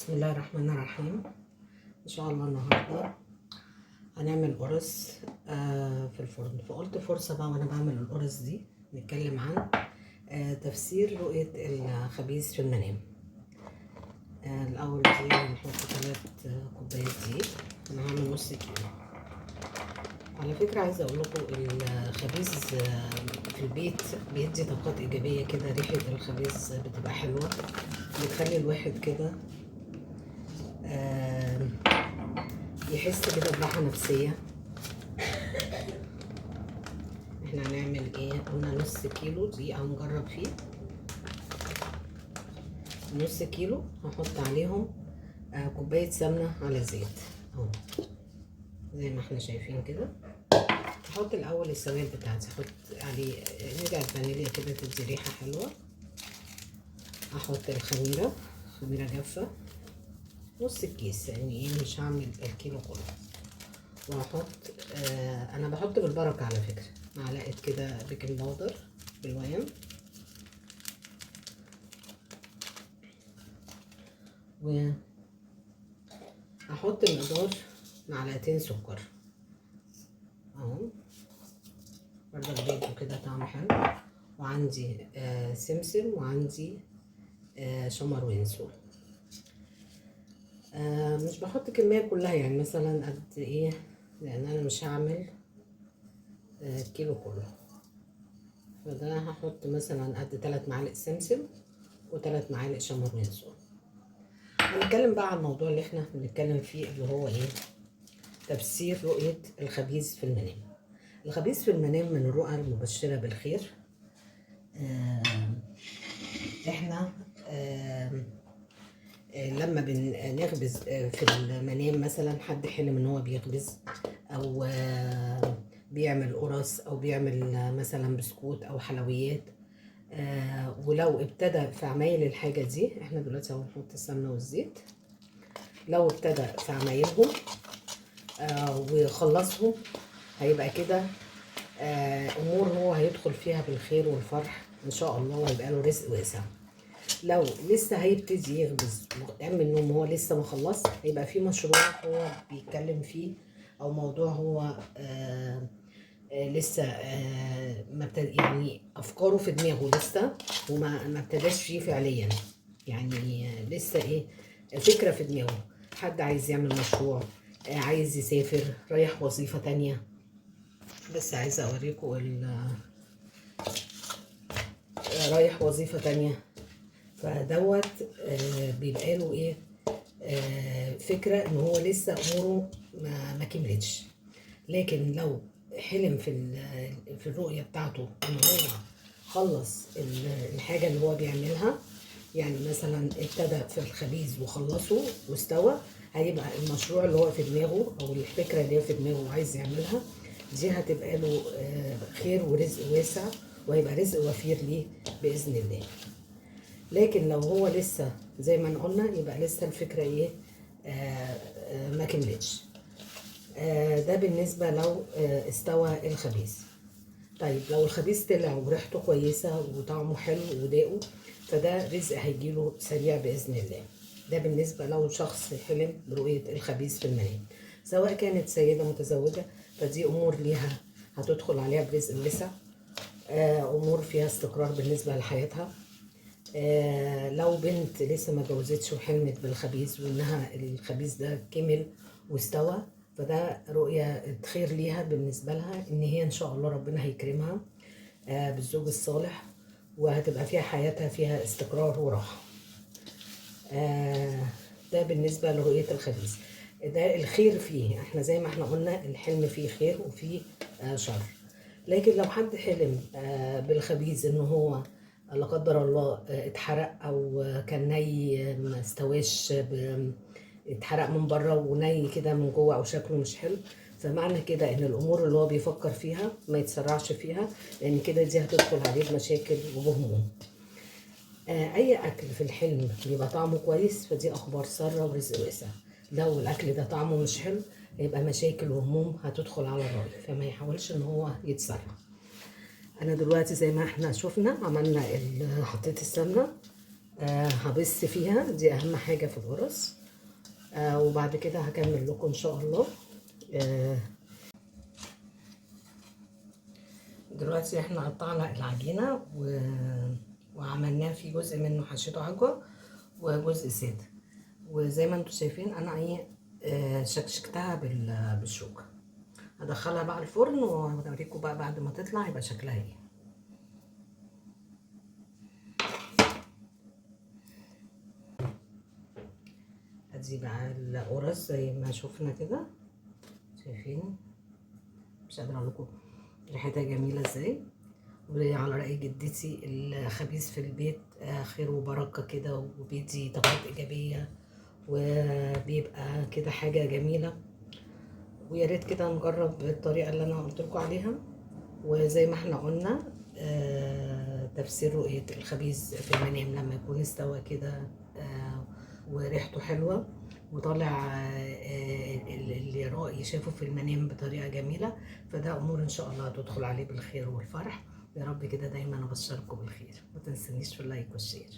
بسم الله الرحمن الرحيم. ان شاء الله النهارده هنعمل قرص في الفرن. فقلت فرصه بقى وانا بعمل القرص دي نتكلم عن تفسير رؤيه الخبيث في المنام. الاول دي هنحط 3 كوبايات دقيق. انا هعمل نص كيلو. على فكره عايزه اقول لكم الخبيث في البيت بيدي طاقات ايجابيه كده. ريحه الخبيث بتبقى حلوه، بتخلي الواحد كده يحس كده براحة نفسية. احنا هنعمل ايه؟ قلنا نص كيلو دقيق هنجرب فيه. نص كيلو هحط عليهم كوباية سمنة على زيت اهو زي ما احنا شايفين كده. هحط الاول السوائل بتاعتي، احط عليه نرجع فانيليا كده تدي ريحة حلوة. هحط الخميرة، خميرة جافة نص الكيس، يعني ايه مش هعمل الكيلو كله. وهحط انا بحط بالبركه على فكره معلقه كده بيكنج باودر بالويم، وهحط مقدار معلقتين سكر اهو برضه بيدوا كده طعم حلو. وعندي سمسم، وعندي شمر وينسون. مش بحط كميه كلها، يعني مثلا قد ايه، لان انا مش هعمل كيلو كله. فده هحط مثلا قد 3 معالق سمسم و3 معالق شمر وينسون. هنتكلم بقى عن الموضوع اللي احنا بنتكلم فيه، اللي هو ايه؟ تفسير رؤية الخبيث في المنام. الخبيث في المنام من الرؤى المبشرة بالخير. احنا لما بنخبز في المنام، مثلا حد حلم ان هو بيخبز او بيعمل قرص او بيعمل مثلا بسكوت او حلويات، ولو ابتدى في عمايل الحاجة دي، احنا دلوقتي اهو نحط السمنة والزيت. لو ابتدى في عمايلهم وخلصهم، هيبقى كده امور هو هيدخل فيها بالخير والفرح ان شاء الله، وهيبقى له رزق واسع. لو لسه هيبتدي يخبز قام من النوم هو لسه ما خلص، هيبقى في مشروع هو بيتكلم فيه او موضوع هو لسه يعني افكاره في دماغه لسه، وما ابتداش فيه فعليا، يعني لسه ايه، فكره في دماغه. حد عايز يعمل مشروع، عايز يسافر، رايح وظيفه تانية. بس عايزه اوريكم رايح وظيفه تانية. فدوت بيبقى له ايه، فكره ان هو لسه اموره ما كملتش. لكن لو حلم في الرؤيه بتاعته ان هو خلص الحاجه اللي هو بيعملها، يعني مثلا ابتدى في الخبيز وخلصه واستوى، هيبقى المشروع اللي هو في دماغه او الفكره اللي هي في دماغه وعايز يعملها دي هتبقى له خير ورزق واسع، وهيبقى رزق وفير ليه باذن الله. لكن لو هو لسه زي ما قلنا، يبقى لسه الفكره ايه، ما كملتش. ده بالنسبه لو استوى الخبيث. طيب لو الخبيث طلع وريحته كويسه وطعمه حلو وداقه، فده رزق هيجيله سريع باذن الله. ده بالنسبه لو شخص حلم برؤيه الخبيث في المنام. سواء كانت سيده متزوجه، فدي امور ليها هتدخل عليها برزق وسع، امور فيها استقرار بالنسبه لحياتها. لو بنت لسه ما جوزتش وحلمت بالخبيث وانها الخبيث ده كمل واستوى، فده رؤية خير ليها بالنسبة لها، ان هي ان شاء الله ربنا هيكرمها بالزوج الصالح، وهتبقى فيها حياتها فيها استقرار وراحة. ده بالنسبة لرؤية الخبيث. ده الخير فيه، احنا زي ما احنا قلنا الحلم فيه خير وفيه شر. لكن لو حد حلم بالخبيث ان هو لا قدر الله اتحرق، او كان ني ما استواش، اتحرق من بره وني كده من جوه، او شكله مش حلو، فمعنى كده ان الامور اللي هو بيفكر فيها ما يتسرعش فيها، لان كده دي هتدخل عليه بمشاكل وبهموم. اي اكل في الحلم بيبقى طعمه كويس، فدي اخبار ساره ورزق واسع. لو الاكل ده طعمه مش حلو، هيبقى مشاكل وهموم هتدخل على الراجل، فما يحاولش ان هو يتسرع. انا دلوقتي زي ما احنا شفنا عملنا حطيت السمنه هبص فيها، دي اهم حاجة في القرص. وبعد كده هكمل لكم ان شاء الله. دلوقتي احنا قطعنا العجينة وعملناه في جزء منه حشيته عجوة وجزء سادة، وزي ما انتم شايفين انا ايه شكشكتها بالشوكة. هدخلها بقى الفرن وهوريكم بقى بعد ما تطلع يبقى شكلها ايه. ادي بقى القرص زي ما شفنا كده، شايفين؟ مش قادره اقول لكم ريحتها جميله ازاي. وعلى رأي جدتي الخبيث في البيت خير وبركة كده، وبيدي طاقات إيجابية، وبيبقى كده حاجة جميلة. ويا ريت كده نجرب الطريقة اللي أنا قلت لكم عليها. وزي ما احنا قلنا تفسير رؤية الخبيث في المنام لما يكون استوى كده وريحته حلوة وطالع اللي رائي شافه في المنام بطريقة جميلة، فده أمور إن شاء الله هتدخل عليه بالخير والفرح. يا رب كده دايما أبشركم بالخير. ما تنسونيش في اللايك والشير.